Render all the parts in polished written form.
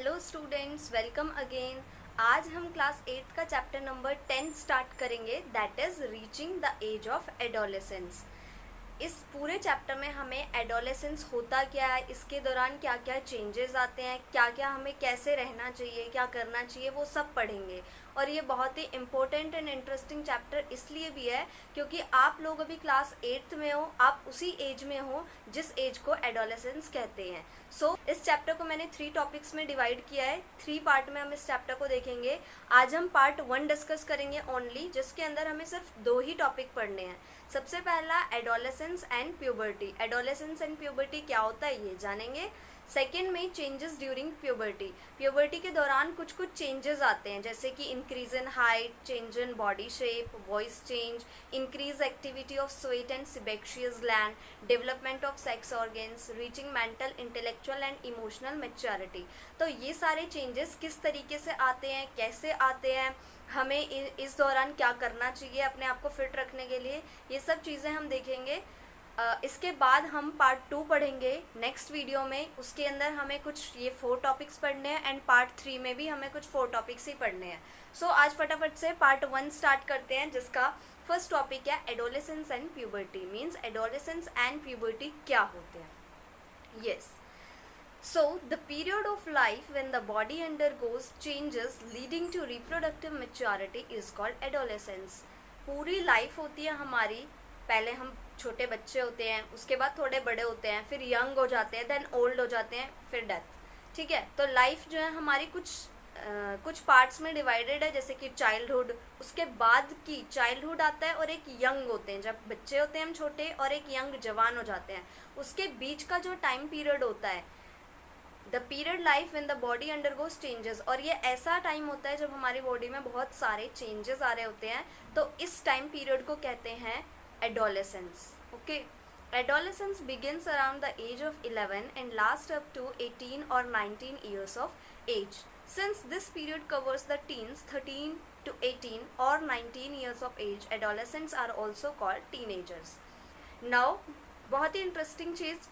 Hello students, welcome again. आज हम class 8 का चैप्टर नंबर 10 स्टार्ट करेंगे, that is reaching the age of adolescence. इस पूरे चैप्टर में हमें एडोलेसेंस होता क्या है, इसके दौरान क्या क्या चेंजेस आते हैं, क्या क्या हमें कैसे रहना चाहिए, क्या करना चाहिए, वो सब पढ़ेंगे। और ये बहुत ही इम्पोर्टेंट एंड इंटरेस्टिंग चैप्टर इसलिए भी है क्योंकि आप लोग अभी क्लास 8th में हो, आप उसी एज में हो जिस एज को एडोलेसेंस कहते हैं। इस चैप्टर को मैंने 3 टॉपिक्स में डिवाइड किया है, 3 पार्ट में हम इस चैप्टर को देखेंगे। आज हम पार्ट 1 डिस्कस करेंगे ओनली, जिसके अंदर हमें सिर्फ 2 ही टॉपिक पढ़ने हैं। सबसे पहला adolescence and puberty. Adolescence and puberty क्या होता है ये जानेंगे। सेकेंड में चेंजेस ड्यूरिंग प्यूबर्टी। प्यूबर्टी के दौरान कुछ कुछ चेंजेस आते हैं, जैसे कि increase in height, change in body shape, voice change, increase activity of sweat and sebaceous gland, development of sex organs, reaching mental, intellectual and emotional maturity. तो ये सारे चेंजेस किस तरीके से आते हैं, कैसे आते हैं, हमें इस दौरान क्या करना चाहिए अपने आप को फिट रखने के लिए, ये सब चीज़ें हम देखेंगे। इसके बाद हम पार्ट 2 पढ़ेंगे नेक्स्ट वीडियो में। उसके अंदर हमें कुछ ये 4 टॉपिक्स पढ़ने हैं एंड पार्ट 3 में भी हमें कुछ 4 टॉपिक्स ही पढ़ने हैं। आज फटाफट से पार्ट 1 स्टार्ट करते हैं, जिसका फर्स्ट टॉपिक है adolescence and puberty. Means adolescence and puberty क्या होते हैं। Yes, so the period of life when the body undergoes changes leading to reproductive maturity is called adolescence। पूरी लाइफ होती है हमारी, पहले हम छोटे बच्चे होते हैं, उसके बाद थोड़े बड़े होते हैं, फिर यंग हो जाते हैं, देन ओल्ड हो जाते हैं, फिर डेथ। ठीक है, तो लाइफ जो है हमारी कुछ पार्ट्स में डिवाइडेड है, जैसे कि चाइल्डहुड, उसके बाद की चाइल्डहुड आता है और एक यंग होते हैं, जब बच्चे होते हैं हम छोटे, और एक यंग जवान हो जाते हैं। उसके बीच का जो टाइम पीरियड होता है, the period life when the body undergoes changes, और ये ऐसा टाइम होता है जब हमारी बॉडी में बहुत सारे चेंजेस आ रहे होते हैं, तो इस टाइम पीरियड को कहते हैं adolescence. Okay, adolescence begins around the age of 11 and last up to 18 और 19 years of age. Since this period covers the teens 13 to 18 or 19 years of age, adolescents are also called teenagers. Now, बहुत ही interesting चीज़,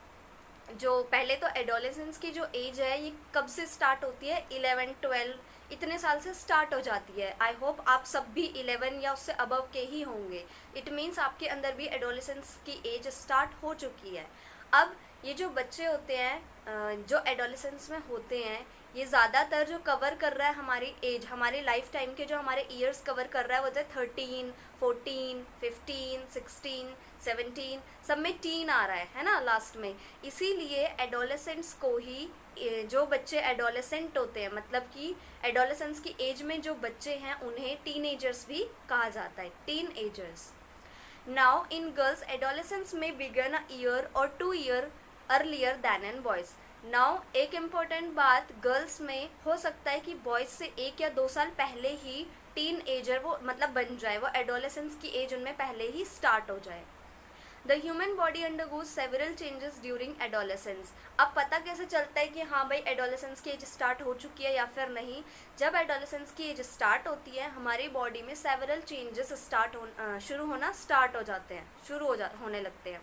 जो पहले तो adolescence की जो as है ये कब से स्टार्ट होती है, 11, 12 इतने साल से स्टार्ट हो जाती है। आई होप आप सब भी 11 या उससे अबव के ही होंगे। इट मीन्स आपके अंदर भी एडोलेसेंस की एज स्टार्ट हो चुकी है। अब ये जो बच्चे होते हैं जो एडोलेसेंस में होते हैं, ये ज़्यादातर जो कवर कर रहा है हमारी एज, हमारी लाइफ टाइम के जो हमारे ईयर्स कवर कर रहा है, वो होता है 13, 14, 15, 16, 17, सब में टीन आ रहा है ना लास्ट में। इसीलिए एडोलेसेंट्स को ही, जो बच्चे एडोलेसेंट होते हैं, मतलब कि एडोलेसेंस की एज में जो बच्चे हैं, उन्हें टीनेजर्स भी कहा जाता है, teenagers. Now in girls adolescence में बिगन अ ईयर और 2 year earlier than in boys. Now एक इम्पॉर्टेंट बात, गर्ल्स में हो सकता है कि बॉयज़ से 1 या 2 साल पहले ही टीन एजर वो मतलब बन जाए, वो एडोलेसेंस की एज उनमें पहले ही स्टार्ट हो जाए। The human body undergoes several changes during adolescence. अब पता कैसे चलता है कि हाँ भाई एडोलेसेंस की एज स्टार्ट हो चुकी है या फिर नहीं। जब एडोलेसेंस की एज स्टार्ट होती है, हमारी बॉडी में सेवरल चेंजेस शुरू होने लगते हैं।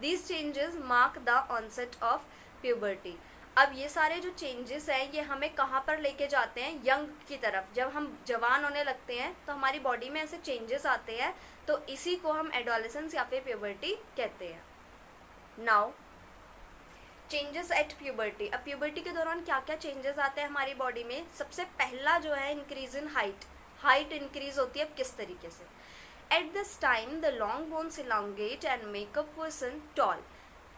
These changes mark the onset of puberty. अब ये सारे जो चेंजेस हैं, ये हमें कहाँ पर लेके जाते हैं, यंग की तरफ। जब हम जवान होने लगते हैं तो हमारी बॉडी में ऐसे चेंजेस आते हैं, तो इसी को हम एडोलेसेंस या फिर प्यूबर्टी कहते हैं। Now changes at puberty. अब प्यूबर्टी के दौरान क्या क्या चेंजेस आते हैं हमारी बॉडी में। सबसे पहला जो है इंक्रीज इन हाइट इंक्रीज होती है। अब किस तरीके से, at this time the long bones elongate and make a person tall.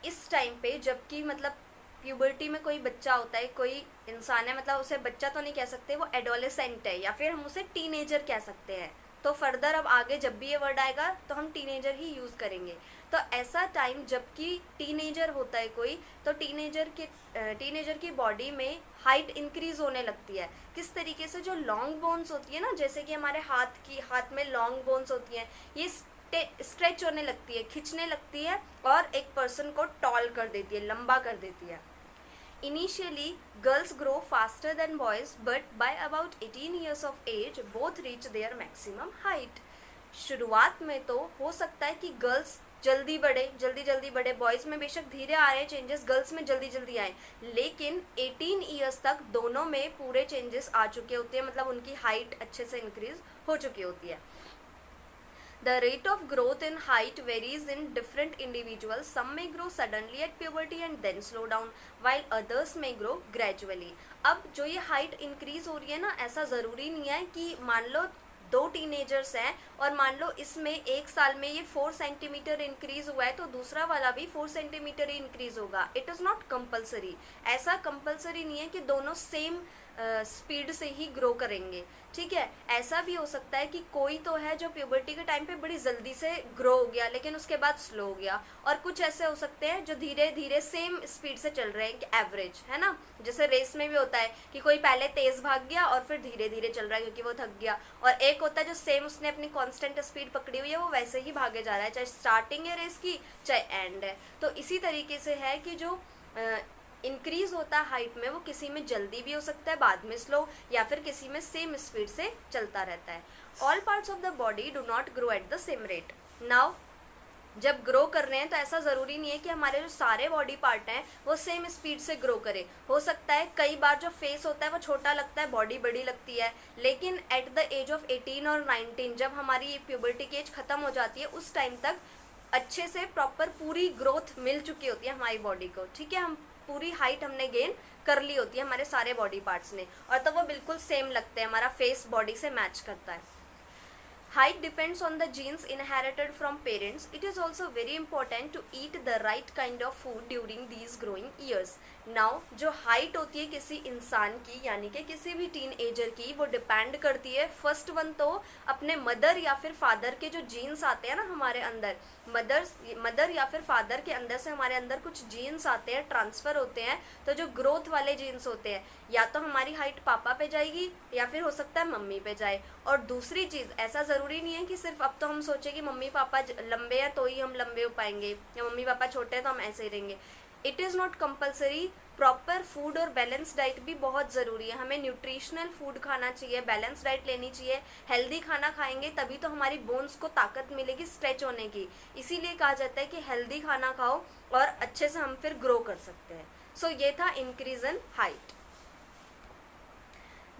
इस टाइम पे, जबकि मतलब प्यूबर्टी में कोई बच्चा होता है, कोई इंसान है, मतलब उसे बच्चा तो नहीं कह सकते, वो एडोलेसेंट है, या फिर हम उसे टीनेजर कह सकते हैं। तो फर्दर अब आगे जब भी ये वर्ड आएगा तो हम टीनेजर ही यूज़ करेंगे। तो ऐसा टाइम जबकि टीनेजर होता है कोई, तो टीनेजर की बॉडी में हाइट इंक्रीज होने लगती है। किस तरीके से, जो लॉन्ग बोन्स होती है ना, जैसे कि हमारे हाथ में लॉन्ग बोन्स होती हैं, ये स्ट्रेच होने लगती है, खिंचने लगती है, और एक पर्सन को टॉल कर देती है, लंबा कर देती है। Initially, girls grow faster than boys, but by about 18 years of age, both reach their maximum height. शुरुआत में तो हो सकता है कि गर्ल्स जल्दी बढ़े, जल्दी जल्दी बढ़े। बॉयज़ में बेशक धीरे आ रहे हैं चेंजेस, गर्ल्स में जल्दी जल्दी आए, लेकिन 18 ईयर्स तक दोनों में पूरे चेंजेस आ चुके होते हैं, मतलब उनकी हाइट अच्छे से इंक्रीज हो चुकी होती है। The rate of growth in height varies in different individuals. Some may grow suddenly at puberty and then slow down, while others may grow gradually. अब जो ये हाइट इंक्रीज हो रही है ना, ऐसा ज़रूरी नहीं है कि मान लो 2 टीनेजर्स हैं और मान लो इसमें 1 साल में ये 4 सेंटीमीटर इंक्रीज हुआ है तो दूसरा वाला भी 4 सेंटीमीटर ही इंक्रीज होगा। इट इज़ नॉट कंपल्सरी, ऐसा कंपल्सरी नहीं है कि दोनों सेम स्पीड से ही ग्रो करेंगे, ठीक है। ऐसा भी हो सकता है कि कोई तो है जो प्यूबर्टी के टाइम पे बड़ी जल्दी से ग्रो हो गया लेकिन उसके बाद स्लो हो गया, और कुछ ऐसे हो सकते हैं जो धीरे धीरे सेम स्पीड से चल रहे हैं, एवरेज, है ना। जैसे रेस में भी होता है कि कोई पहले तेज भाग गया और फिर धीरे धीरे चल रहा है क्योंकि वो थक गया, और एक होता है जो सेम उसने अपनी कांस्टेंट स्पीड पकड़ी हुई है, वो वैसे ही भागे जा रहा है, चाहे स्टार्टिंग है रेस की चाहे एंड है। तो इसी तरीके से है कि जो इंक्रीज होता है हाइट में, वो किसी में जल्दी भी हो सकता है, बाद में स्लो, या फिर किसी में सेम स्पीड से चलता रहता है। All parts of the body do not grow at the same rate. Now जब ग्रो कर रहे हैं तो ऐसा ज़रूरी नहीं है कि हमारे जो सारे बॉडी पार्ट हैं वो सेम स्पीड से ग्रो करें। हो सकता है कई बार जो फेस होता है वो छोटा लगता है, बॉडी बड़ी लगती है, लेकिन एट द एज ऑफ 18 और 19 जब हमारी प्यूबर्टी की एज ख़त्म हो जाती है, उस टाइम तक अच्छे से प्रॉपर पूरी ग्रोथ मिल चुकी होती है हमारी बॉडी को, ठीक है। हम पूरी हाइट हमने गेन कर ली होती है हमारे सारे बॉडी पार्ट्स ने, और तब वो बिल्कुल सेम लगते हैं, हमारा फेस बॉडी से मैच करता है। Height depends on the genes inherited from parents. It is also very important to eat the right kind of food during these growing years. Now, जो हाइट होती है किसी इंसान की, यानी कि किसी भी टीन एजर की, वो डिपेंड करती है फर्स्ट वन तो अपने मदर या फिर फादर के जो जीन्स आते हैं ना हमारे अंदर, मदर या फिर फादर के अंदर से हमारे अंदर कुछ जीन्स आते हैं, ट्रांसफ़र होते हैं। तो जो ग्रोथ वाले जीन्स होते हैं, या तो हमारी हाइट पापा पे जाएगी या फिर हो सकता है मम्मी पे जाए। और दूसरी चीज़, ऐसा ज़रूरी नहीं है कि सिर्फ अब तो हम सोचें कि मम्मी पापा लंबे हैं तो ही हम लंबे हो पाएंगे, या मम्मी पापा छोटे हैं तो हम ऐसे ही रहेंगे। It is not compulsory. Proper food और बैलेंस डाइट भी बहुत ज़रूरी है। हमें न्यूट्रिशनल फूड खाना चाहिए, बैलेंस डाइट लेनी चाहिए, हेल्दी खाना खाएंगे तभी तो हमारी बोन्स को ताकत मिलेगी स्ट्रेच होने की। इसीलिए कहा जाता है कि हेल्दी खाना खाओ और अच्छे से हम फिर ग्रो कर सकते हैं। सो ये था increase in height.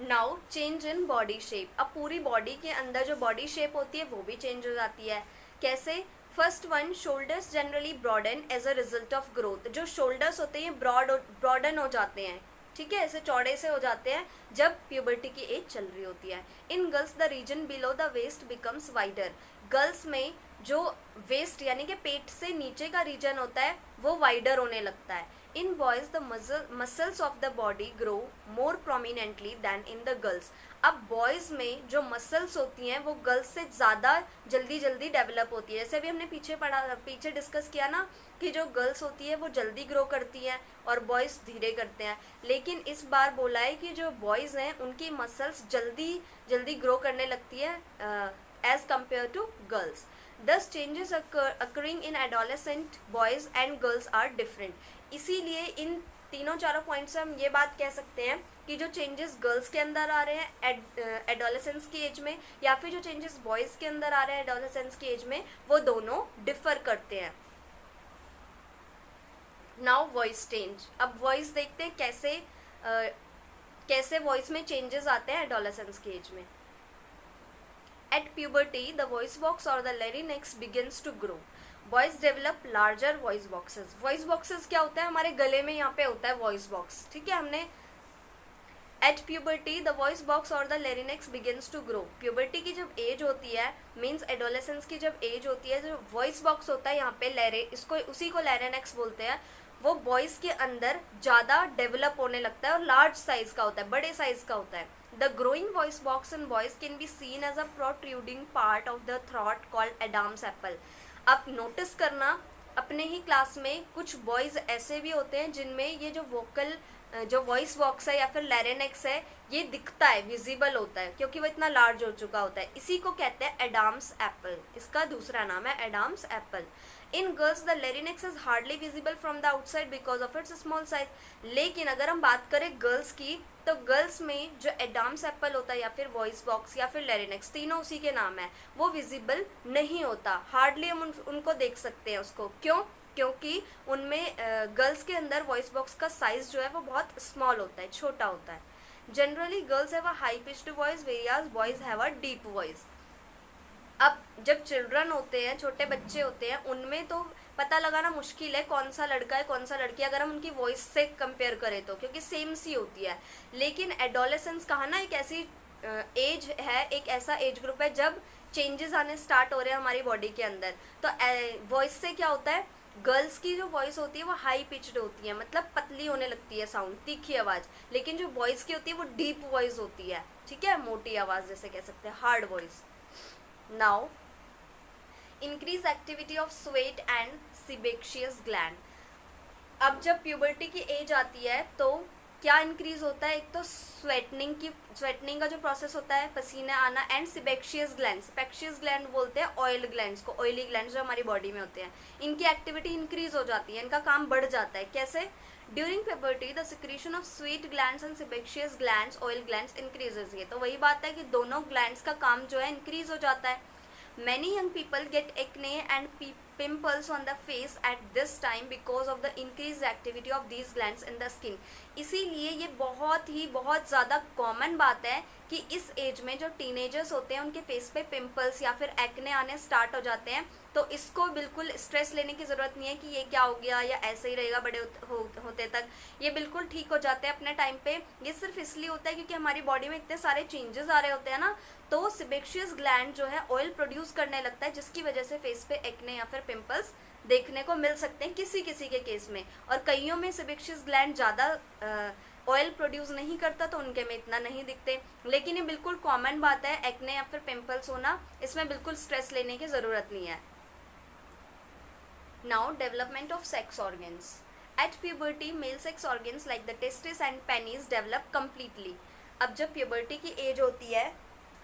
Now change in body shape. अब पूरी बॉडी के अंदर जो बॉडी शेप होती है वो भी चेंज हो जाती है। कैसे? First one, shoulders generally broaden as a result of growth. जो शोल्डर्स होते हैं ब्रॉडन हो जाते हैं, ठीक है, ऐसे चौड़े से हो जाते हैं जब प्यूबर्टी की एज चल रही होती है। In girls the region below the waist becomes wider. Girls में जो वेस्ट यानी कि पेट से नीचे का रीजन होता है वो वाइडर होने लगता है। In boys the muscles of the body grow more prominently than in the girls. अब बॉयज़ में जो मसल्स होती हैं वो गर्ल्स से ज़्यादा जल्दी डेवलप होती है। जैसे भी हमने पीछे डिस्कस किया ना कि जो गर्ल्स होती है वो जल्दी ग्रो करती हैं और बॉयज़ धीरे करते हैं, लेकिन इस बार बोला है कि जो बॉयज़ हैं उनकी मसल्स जल्दी ग्रो करने लगती है as compare to girls. Thus changes occurring in adolescent boys and girls are different. इसीलिए इन तीनों चारों पॉइंट से हम ये बात कह सकते हैं कि जो चेंजेस गर्ल्स के अंदर आ रहे हैं एडोलेसेंस की एज में, या फिर जो चेंजेस बॉयज़ के अंदर आ रहे हैं एडोलेसेंस की एज में, वो दोनों डिफर करते हैं। Now voice change. अब वॉइस देखते हैं कैसे वॉइस में चेंजेस आते हैं एडोलेसेंस की एज में। At puberty, the voice box or the larynx begins to grow. Boys develop larger voice boxes. Voice boxes क्या होता है? हमारे गले में यहाँ पे होता है voice box, ठीक है। हमने At puberty, the voice box or the larynx begins to grow. Puberty की जब एज होती है, means adolescence की जब एज होती है, जो voice box होता है यहाँ पे उसी को larynx बोलते हैं, वो बॉयज़ के अंदर ज़्यादा डेवलप होने लगता है और लार्ज साइज़ का होता है, बड़े साइज़ का होता है। The growing voice box in boys can be seen as a protruding part of the throat called Adam's apple. अब नोटिस करना, अपने ही क्लास में कुछ बॉयज़ ऐसे भी होते हैं जिनमें ये जो वॉइस बॉक्स है या फिर लैरिनेक्स है ये दिखता है, विजिबल होता है, क्योंकि वो इतना लार्ज हो चुका होता है। इसी को कहते हैं एडाम्स एप्पल। इसका दूसरा नाम है Adam's apple. In girls the larynx is hardly visible from the outside because of its small size. लेकिन अगर हम बात करें गर्ल्स की, तो गर्ल्स में जो एडम्स एप्पल होता है या फिर वॉइस बॉक्स या फिर लेरिनेक्स, तीनों उसी के नाम है, वो विजिबल नहीं होता, हार्डली हम उनको देख सकते हैं उसको। क्यों? क्योंकि उनमें गर्ल्स के अंदर वॉइस बॉक्स का साइज जो है वो बहुत स्मॉल होता है, छोटा होता है। Generally girls have a high pitched voice whereas boys have a deep voice. अब जब चिल्ड्रन होते हैं, छोटे बच्चे होते हैं, उनमें तो पता लगाना मुश्किल है कौन सा लड़का है कौन सा लड़की है, अगर हम उनकी वॉइस से कंपेयर करें तो, क्योंकि सेम सी होती है। लेकिन एडोलेसेंस कहा ना, एक ऐसी एज है, एक ऐसा एज ग्रुप है जब चेंजेस आने स्टार्ट हो रहे हैं हमारी बॉडी के अंदर। तो वॉइस से क्या होता है, गर्ल्स की जो वॉइस होती है वो हाई पिच्ड होती है, मतलब पतली होने लगती है साउंड, तीखी आवाज़। लेकिन जो बॉयज़ की होती है वो डीप वॉइस होती है, ठीक है, मोटी आवाज़ जैसे कह सकते हैं, hard voice. Now increase activity of sweat and sebaceous gland. अब जब प्यूबर्टी की एज आती है तो क्या इंक्रीज होता है, एक तो स्वेटनिंग का जो प्रोसेस होता है, पसीने आना, एंड सीबेशियस ग्लैंड बोलते हैं ऑयल ग्लैंड्स को, ऑयली ग्लैंड्स जो हमारी बॉडी में होते हैं, इनकी एक्टिविटी इंक्रीज हो जाती है, इनका काम बढ़ जाता है। कैसे? During puberty the secretion of sweet glands and sebaceous glands, oil glands increases. ये तो वही बात है कि दोनों ग्लैंड्स का काम जो है इंक्रीज हो जाता है। Many young people get acne and pimples on the face at this time because of the increased activity of these glands in the skin. इसीलिए ये बहुत ज़्यादा कॉमन बात है कि इस एज में जो टीनेजर्स होते हैं उनके फेस पे पिंपल्स या फिर एक्ने आने स्टार्ट हो जाते हैं। तो इसको बिल्कुल स्ट्रेस लेने की ज़रूरत नहीं है कि ये क्या हो गया या ऐसे ही रहेगा बड़े होते तक, ये बिल्कुल ठीक हो जाते हैं अपने टाइम पे। ये सिर्फ इसलिए होता है क्योंकि हमारी बॉडी में इतने सारे चेंजेस आ रहे होते हैं ना, तो सीबेशियस ग्लैंड जो है ऑयल प्रोड्यूस करने लगता है, जिसकी वजह से फेस पे एक्ने या फिर पिंपल्स देखने को मिल सकते हैं किसी किसी के केस में। और कईयों में सीबेशियस ग्लैंड ज़्यादा ऑयल प्रोड्यूस नहीं करता तो उनके में इतना नहीं दिखते। लेकिन ये बिल्कुल कॉमन बात है, एक्ने या फिर पिंपल्स होना, इसमें बिल्कुल स्ट्रेस लेने की ज़रूरत नहीं है। Now development of sex organs. At puberty male sex organs like the testis and penis develop completely. अब जब प्यूबर्टी की एज होती है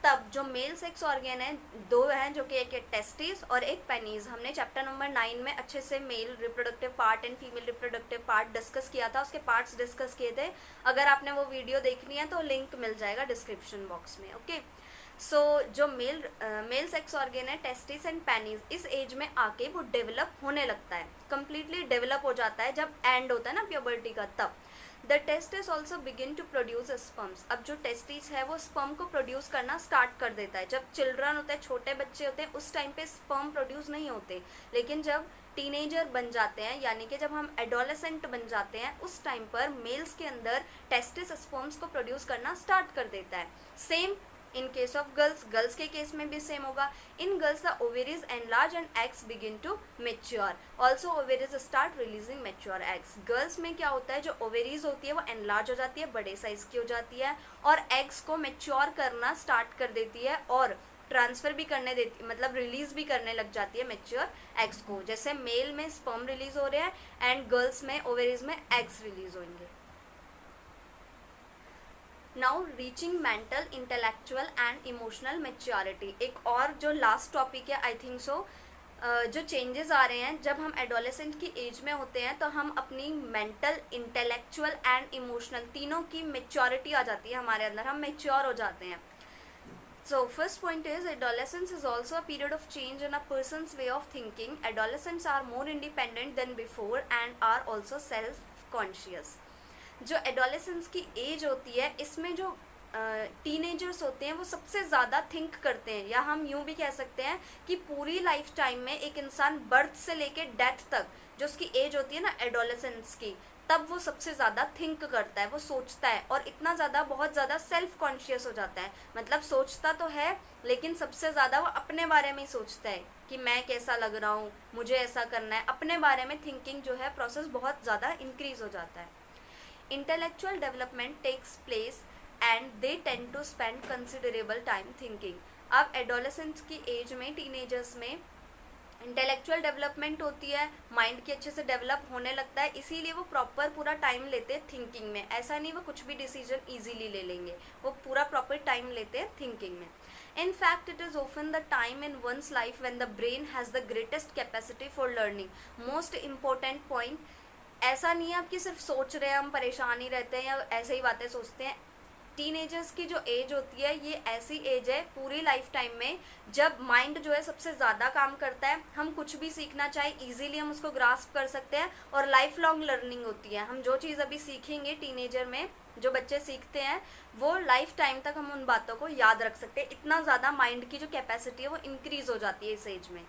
तब जो मेल सेक्स ऑर्गन है दो हैं, जो कि एक है टेस्टिस और एक पेनिस। हमने चैप्टर नंबर 9 में अच्छे से male reproductive part and female reproductive part discuss किया था, उसके पार्ट्स डिस्कस किए थे। अगर आपने वो वीडियो देखनी है तो लिंक मिल जाएगा डिस्क्रिप्शन बॉक्स में। ओके, सो जो मेल सेक्स ऑर्गन है टेस्टिस एंड पेनिस, इस एज में आके वो डेवलप होने लगता है, कम्प्लीटली डेवलप हो जाता है जब एंड होता है ना प्यूबर्टी का, तब। The testis also begin to produce sperms. अब जो टेस्टिस है वो स्पर्म को प्रोड्यूस करना स्टार्ट कर देता है। जब चिल्ड्रन होते हैं, छोटे बच्चे होते हैं, उस टाइम पे स्पर्म प्रोड्यूस नहीं होते। लेकिन जब टीनेजर बन जाते हैं, यानी कि जब हम एडोलेसेंट बन जाते हैं, उस टाइम पर मेल्स के अंदर टेस्टिस स्पर्म्स को प्रोड्यूस करना स्टार्ट कर देता है। Same in case of girls के केस में भी सेम होगा। In girls the ovaries enlarge and eggs begin to mature, also ovaries start releasing mature eggs. Girls में क्या होता है, जो ओवेरीज होती है वो एनलार्ज हो जाती है, बड़े साइज की हो जाती है, और एग्स को मेच्योर करना स्टार्ट कर देती है और ट्रांसफ़र भी करने देती, मतलब रिलीज भी करने लग जाती है मेच्योर एग्स को। जैसे मेल में स्पर्म रिलीज हो रहे हैं एंड गर्ल्स में ओवेरीज में एग्स रिलीज होंगे। Now reaching mental, intellectual and emotional maturity. एक और जो लास्ट टॉपिक है, आई थिंक सो, जो चेंजेस आ रहे हैं जब हम एडोलेसेंट की एज में होते हैं, तो हम अपनी मेंटल, इंटेलेक्चुअल एंड इमोशनल तीनों की मेच्योरिटी आ जाती है हमारे अंदर, हम मेच्योर हो जाते हैं। So first point is adolescence is also a period of change in a person's way of thinking. Adolescents are more independent than before and are also self-conscious. जो एडोलेसेंस की एज होती है, इसमें जो टीनेजर्स होते हैं वो सबसे ज़्यादा थिंक करते हैं, या हम यूँ भी कह सकते हैं कि पूरी लाइफ टाइम में एक इंसान बर्थ से लेके डेथ तक जो उसकी एज होती है ना एडोलेसेंस की, तब वो सबसे ज़्यादा थिंक करता है, वो सोचता है, और इतना ज़्यादा, बहुत ज़्यादा सेल्फ कॉन्शियस हो जाता है। मतलब सोचता तो है लेकिन सबसे ज़्यादा वो अपने बारे में ही सोचता है कि मैं कैसा लग रहा हूँ, मुझे ऐसा करना है, अपने बारे में थिंकिंग जो है प्रोसेस बहुत ज़्यादा इंक्रीज हो जाता है। Intellectual development takes place and they tend to spend considerable time thinking. अब एडोलेसेंस की एज में, टीनेजर्स में इंटेलेक्चुअल डेवलपमेंट होती है, माइंड की अच्छे से डेवलप होने लगता है, इसीलिए वो प्रॉपर पूरा टाइम लेते हैं थिंकिंग में। ऐसा नहीं वो कुछ भी डिसीजन इजीली ले लेंगे, वो पूरा प्रॉपर टाइम लेते हैं थिंकिंग में। In fact it is often the time in one's life when the brain has the greatest capacity for learning. Most important point, ऐसा नहीं है आप कि सिर्फ सोच रहे हैं, हम परेशान ही रहते हैं या ऐसे ही बातें सोचते हैं। टीनेजर्स की जो एज होती है ये ऐसी एज है पूरी लाइफ टाइम में जब माइंड जो है सबसे ज़्यादा काम करता है। हम कुछ भी सीखना चाहे इजीली हम उसको ग्रास्प कर सकते हैं, और लाइफ लॉन्ग लर्निंग होती है। हम जो चीज़ अभी सीखेंगे टीनेजर में, जो बच्चे सीखते हैं, वो लाइफ टाइम तक हम उन बातों को याद रख सकते हैं। इतना ज़्यादा माइंड की जो कैपेसिटी है वो इंक्रीज हो जाती है इस एज में।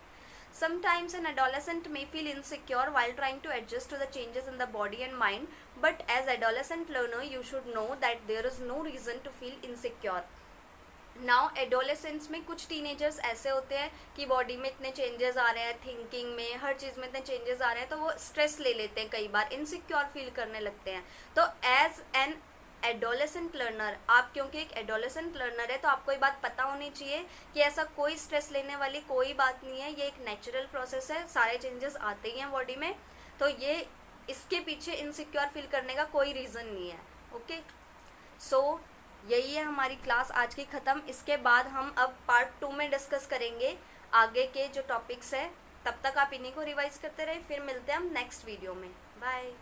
Sometimes an adolescent may feel insecure while trying to adjust to the changes in the body and mind, but as adolescent learner, you should know that there is no reason to feel insecure. Now adolescence में कुछ teenagers ऐसे होते हैं कि body में इतने changes आ रहे हैं, थिंकिंग में, हर चीज़ में इतने चेंजेस आ रहे हैं, तो वो स्ट्रेस ले लेते हैं, कई बार इनसिक्योर फील करने लगते हैं। तो एज एन एडोलेसेंट लर्नर, आप क्योंकि एक एडोलेसेंट लर्नर है तो आपको ये बात पता होनी चाहिए कि ऐसा कोई स्ट्रेस लेने वाली कोई बात नहीं है। ये एक नेचुरल प्रोसेस है, सारे चेंजेस आते ही हैं बॉडी में, तो ये इसके पीछे इनसिक्योर फील करने का कोई रीज़न नहीं है। ओके, सो यही है हमारी क्लास आज की ख़त्म। इसके बाद हम अब पार्ट 2 में डिस्कस करेंगे आगे के जो टॉपिक्स है। तब तक आप इन्हीं को रिवाइज करते रहे, फिर मिलते हैं हम नेक्स्ट वीडियो में। बाय।